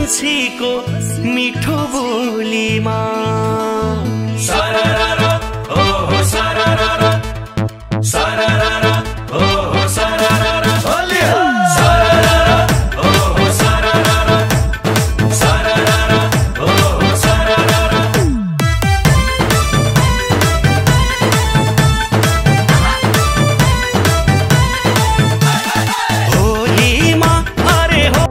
कान्छीको मिठो बोलीमा सरररा हो हो सरररा सरररा हो हो सरररा होली हो सरररा हो हो सरररा सरररा हो हो सरररा होलीमा अरे हो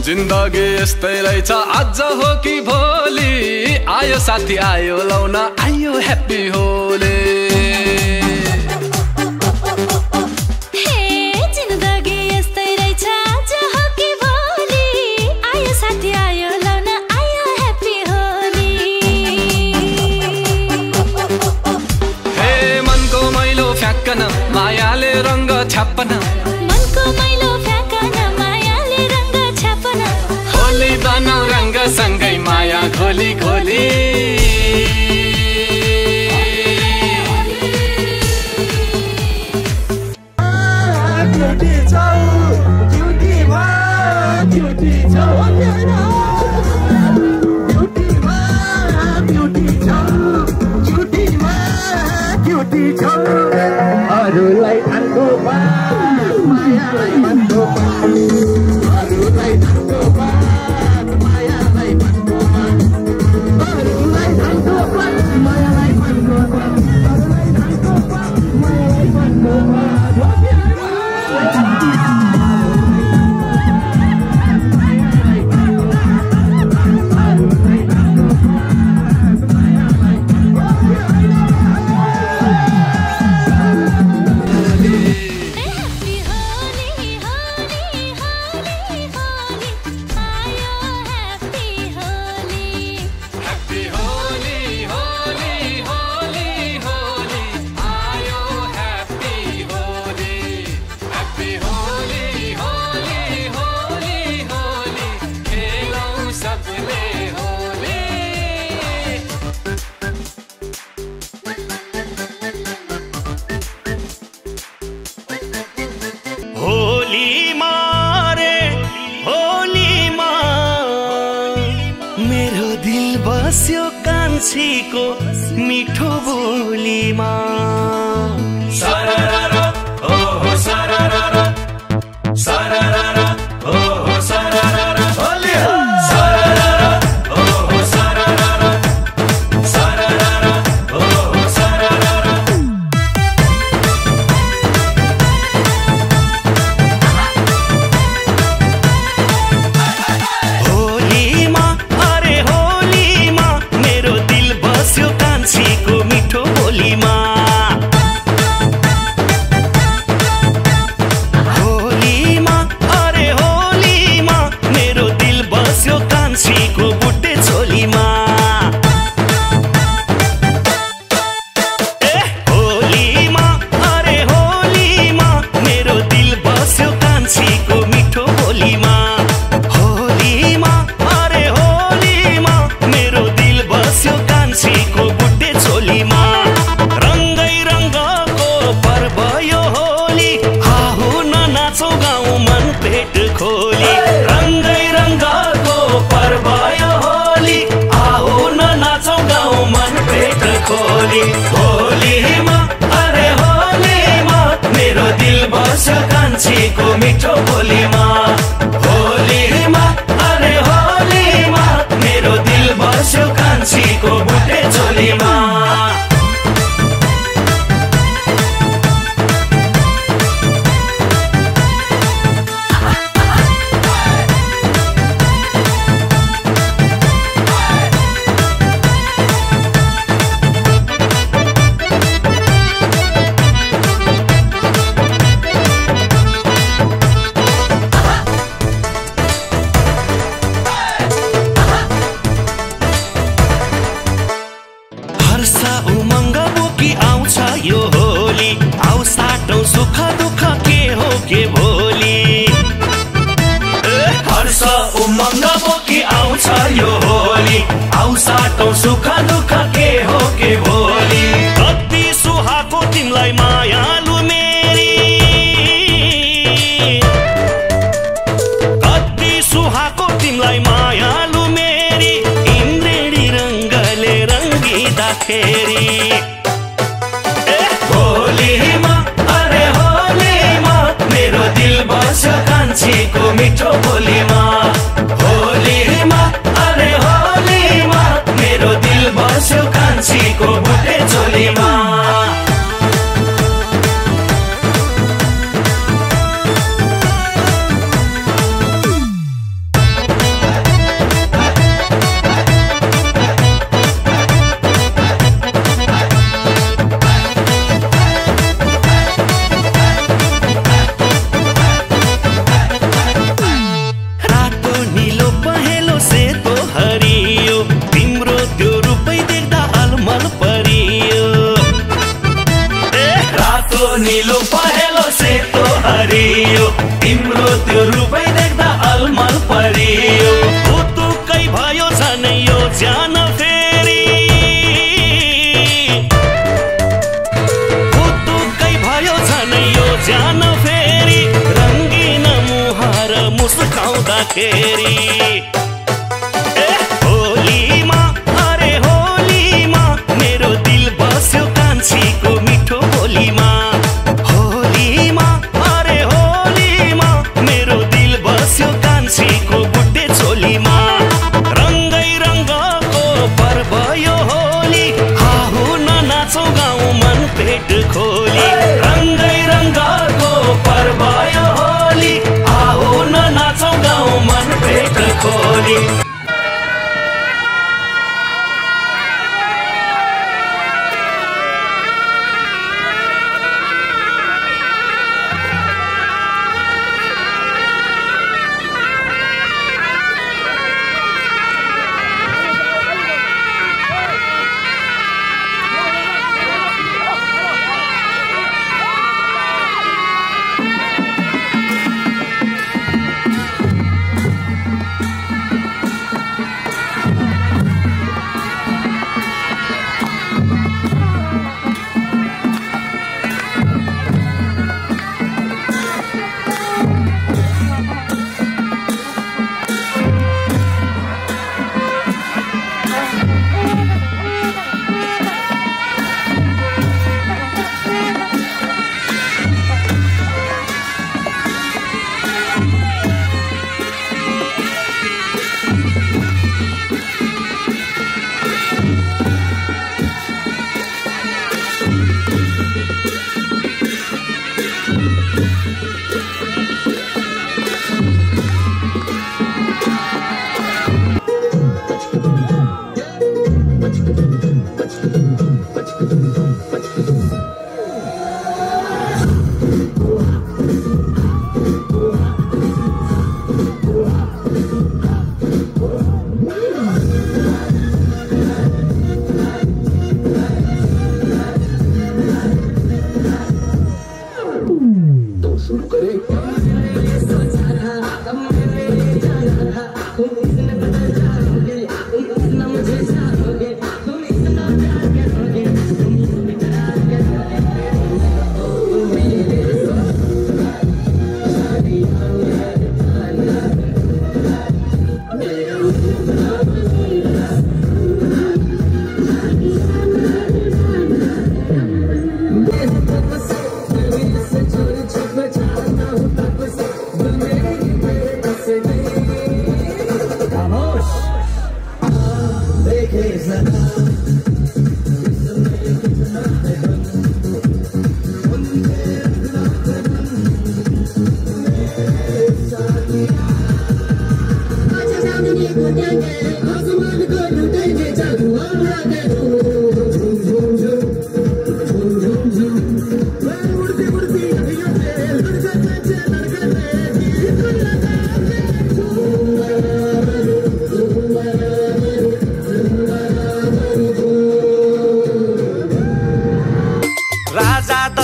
जिन्दगी यस्तै रहेछ आज हो कि भोलि आयो साथी आयो लाउन आयो ह्याप्पी होली फ्याक्कन मायाले रंग छाप्पन मनको मैलो फ्याक्कन मायाले रंग छाप्पन होली बनाउ रंग सँगै माया खोली खोली अरूलाई थान्को बा मायालाई भन्नु बा अरूलाई थान्को बा मायालाई भन्नु बा अरूलाई थान्को बा मायालाई भन्नु बा अरूलाई थान्को बा मायालाई भन्नु बा होलीमा रे होलीमा मेरो दिल बस्यो कान्छीको मिठो बोलीमा सरररा हो हो सरररा सरररा हो हो सरररा होली हो सरररा हो हो सरररा सरररा हो हो सरररा होलीमा अरे होलीमा मेरो दिल बस्यो कान्छीको मिठो बोलीमा होलीमा अरे होलीमा मेरो दिल बस्यो कान्छीको बुट्टे छोलीमा ए होलीमा अरे होलीमा मेरो दिल बस्यो कान्छीको मिठो बोलीमा होलीमा अरे होलीमा मेरो दिल बस्यो कान्छीको बुट्टे छोलीमा रङ्गै रङ्गको पर्व यो होली आहो न नाचौ गाउँ मन पेट खोली रङ्गै रङ्गको पर्व यो होली आहो न नाचौ गाउँ मन पेट खोली होलीमा अरे होलीमा मेरो दिल बस्यो कान्छीको मिठो बोलीमा होलीमा अरे होलीमा मेरो दिल बस्यो कान्छीको बुट्टे छोलीमा हर्ष उमङ्ग बोकी आउँछ यो होली आउ साटौँ सुख दुःख के हो के भोलि हर्ष उमङ्ग बोकी आउँछ यो होली आउ साटौँ सुख दुःख के हो के भोलि कति सुहा सुहाको तिमलाई मायालु मेरी इन्द्रेणी रङ्गले रङ्गिँदाखेरि होलीमा अरे होलीमा मेरो दिल बस्यो कान्छीको मिठो बोलीमा होलीमा अरे होलीमा मेरो दिल बस्यो कान्छीको बुटे चोलीमा नीलो पहेलो सेतो हरियो तिम्रो त्यो रूपै देख्दा अलमल परियो उतुकै भयो झनै यो ज्यान फेरि उतुकै भयो झनै यो ज्यान फेरि रङ्गिन मुहार मुस्काउँदाखेरि होलीमा अरे होलीमा मेरो दिल बस्यो कान्छीको मिठो बोलीमा कान्छीको बुट्टे चोलीमा रङ्गै रङ्गको पर्व यो होली हाहु ननाचौ गाउँ मन पेट खोली रङ्गै रङ्गको पर्व यो होली हाहु ननाचौ गाउँ मन पेट खोली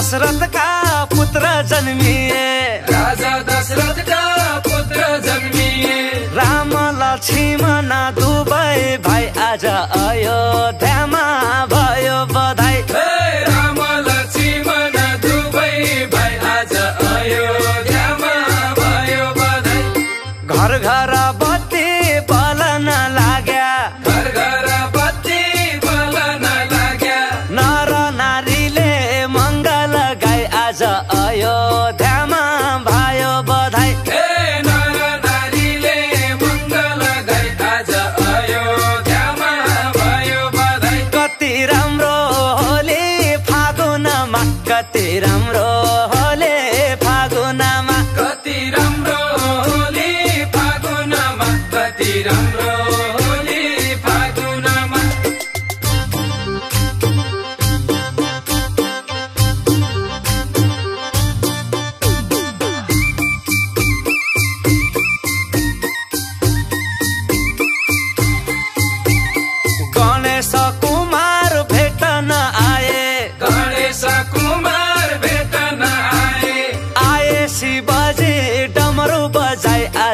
दशरथका पुत्र जन्मिए राजा दशरथका पुत्र जन्मिए राम लक्ष्मण दुवै भाइ आज अयोध्यामा भयो बधाई राम लक्ष्मण दुवै भाइ आज अयोध्यामा भयो बधाई घर घर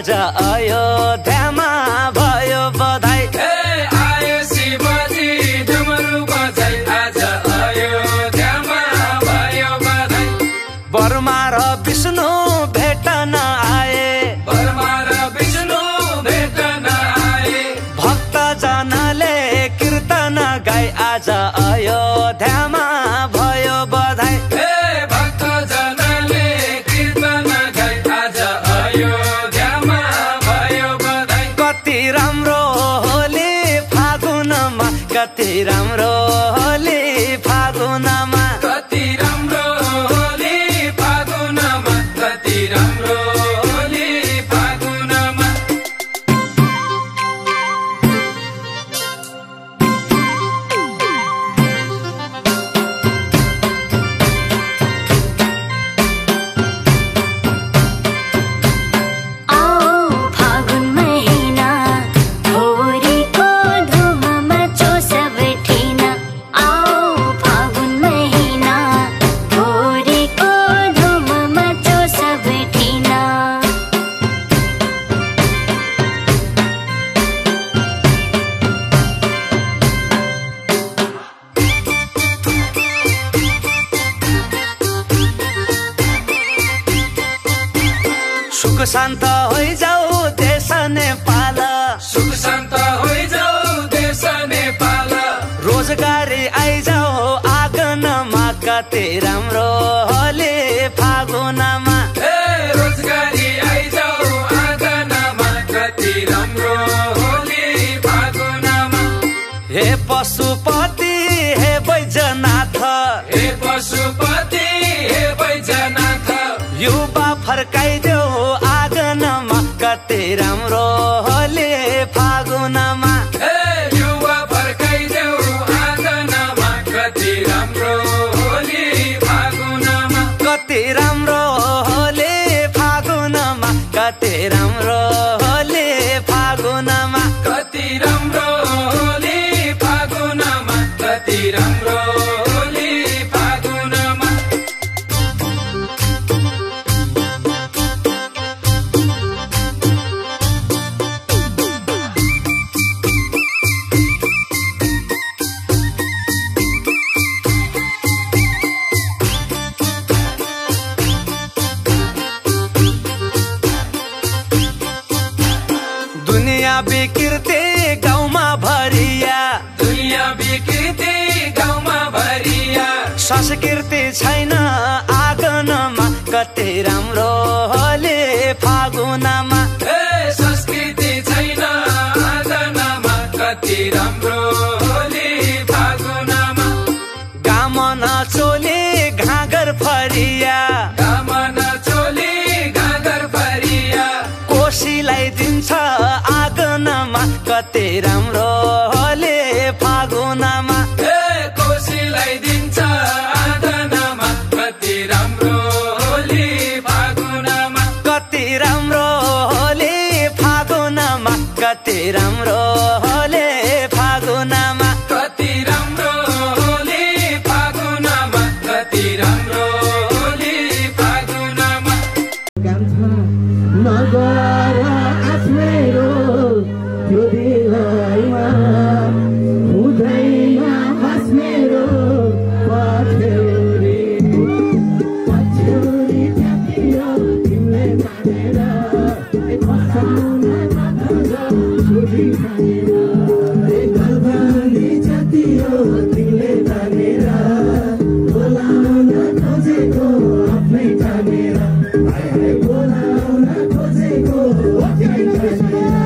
आज अयोध्यामा भयो बधाई। आयो शिवजी डमरू बजाई आज अयोध्यामा भयो बधाई। बर्मा र विष्णु भेट्न आए, बर्मा र विष्णु भेट्न आए। भक्तजनले कीर्तन गाई आज अयोध्यामा भयो बधाई। भक्तजनले कीर्तन गाई आज अयोध्यामा भयो बधाई। कति राम्रो होली फागुनमा, कति राम्रो होली फागुनमा, कति राम्रो होली फागुनमा, कति राम्रो होली फागुनमा। सुख शान्त होइजाऊ देश नेपाल, सुख शान्त होइजाऊ देश नेपाल। रोजगारी आइजाऊ आँगनमा, कति राम्रो होली फागुनमा। रोजगारी आइजाऊ आँगनमा, कति राम्रो होली फागुनमा। हे पशुपति हे बैजनाथ, हे पशुपति हे बैजनाथ। युवा फर्काइदेऊ आँगनमा, कति राम्रो होली फागुनमा। युवा फर्काइदेऊ आँगनमा, कति राम्रो होली फागुनमा। कति राम्रो होली फागुनमा, कति राम्रो होली फागुनमा। कति राम्रो होली फागुनमा, कति राम्रो होली फागुनमा। दुनिया विकृति गाउँमा भरिया, दुनिया विकृति गाउँमा भरिया। संस्कृति छैन आँगनमा, कति राम्रो होली फागुनमा। संस्कृति छैन आँगनमा, कति राम्रो होली फागुनमा। गामन चोली घाँगर फरिया, कामन चोली घाँगर फरिया। कोसीलाई दिन्छ आँगनमा, कति राम्रो होली फागुनमा। कोसीलाई दिन्छ आँगनमा, कति राम्रो होली फागुनमा। कति राम्रो होली फागुनमा, कति राम्रो होली फागुनमा। कति राम्रो होली फागुनमा, कति राम्रो होली फागुनमा। नगर आस्मेरो त्यो दिलैमा हुँदैन आस्मेरो पछ्यौरी पछ्यौरी जातियो तिमीले जानेर फसाउन मात्र छोडी जानेर गलबानी जातियो तिमीले जानेर बोलाउन खोजेको आफ्नै जानेर बोलाउन खोजेको आफ्नै जानेर।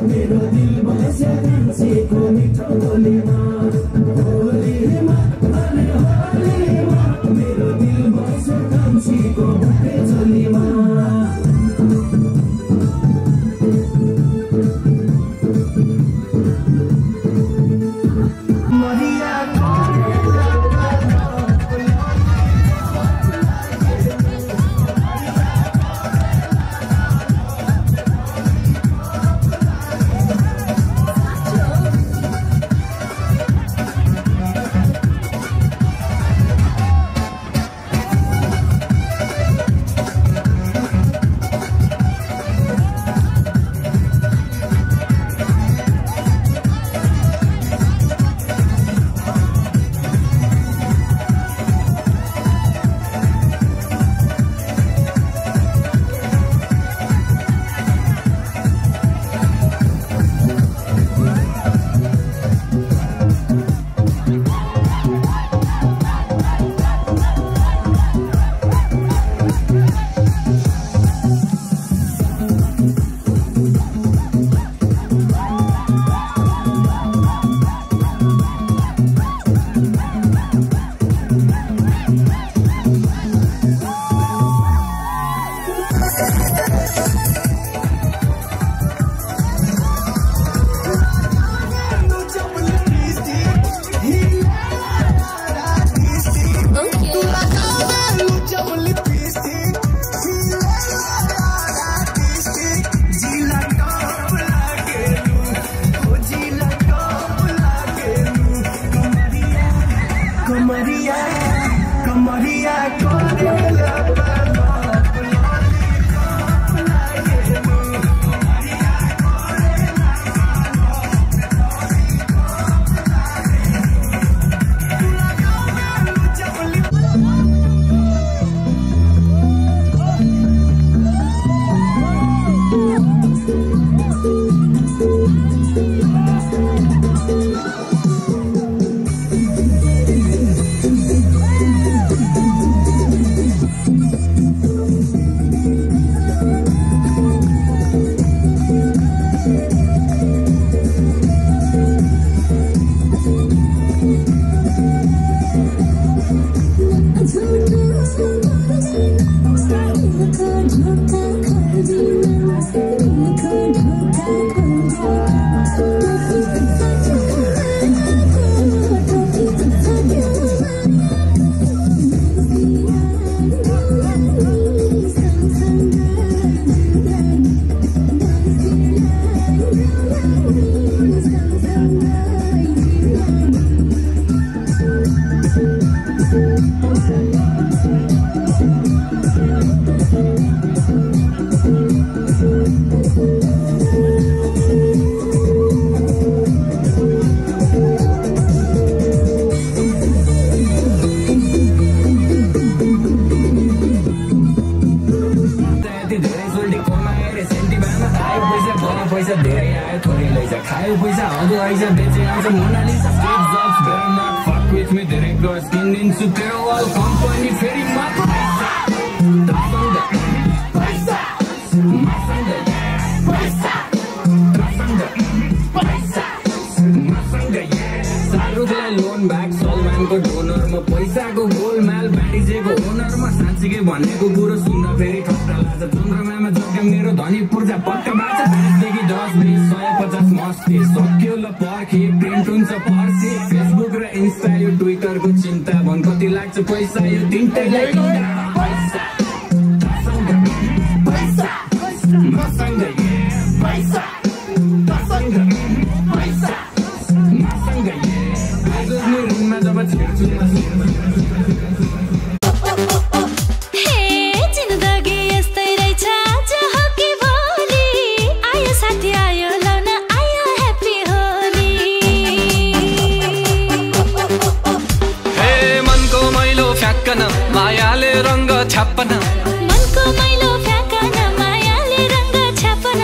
मेरो दिल बस्या मान्छेको मिठो बोलीमा खायो पैसा हदो आइज बेचे आउँछ Mona Lisa state jobs better not fuck with me धेरै क्रस किनिदिन्छु तेरो वाल कम्पनी फेरि म लोन ब्याक सलमानको डोनरमा पैसाको गोलमाल बाँडिजेको ओनरमा साँच्चीकै भनेको कुरो सुन्न फेरि ठट्टा लाग्छ चन्द्रमामा जग्गा मेरो धनी पूर्जा पक्का बाँच्छ 5 देखि 10 20 150 मस्ती सक्यो ल पर्खे प्रिन्ट हुन्छ पर्सी फेसबुक र इन्स्टा यो ट्विटरको चिन्ता भन कति लाग्छ पैसा यो तिनटैलाई पैसा पैसा मसँग पैसा मसँग पैसा मसँग हे जिन्दगी यस्तै रहेछ आज हो कि भोलि आयो साथी आयो लाउन आयो ह्याप्पी होली हे मनको मैलो फ्याक्कन मायाले रङ्ग छाप्पन मनको मैलो फ्याँकन मायाले रङ्ग छापन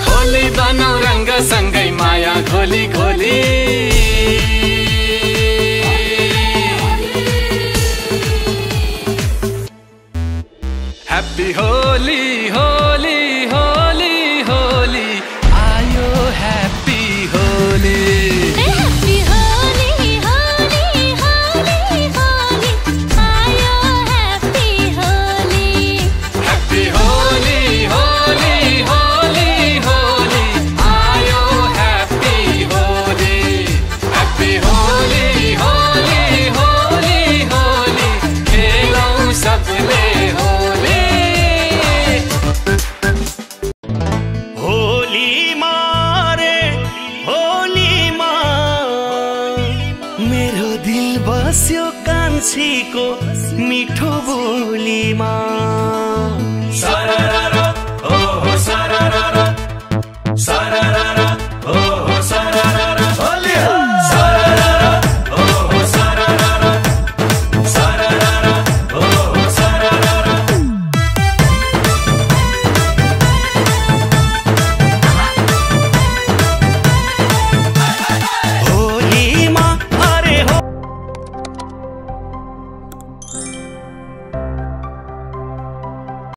होली बनाउ रङ्ग सँगै माया घोली घोली Happy Holi, Holi, Holi, Holi, आयो Happy Holi. Happy Holi, Holi, Holi, Holi, आयो Happy Holi. Happy Holi, Holi, Holi, Holi, आयो Happy Holi. Happy Holi, Holi, Holi, Holi, खेलौँ सबले होली. होलीमा रे होलीमा मेरो दिल बस्यो कान्छीको मिठो बोलीमा सररा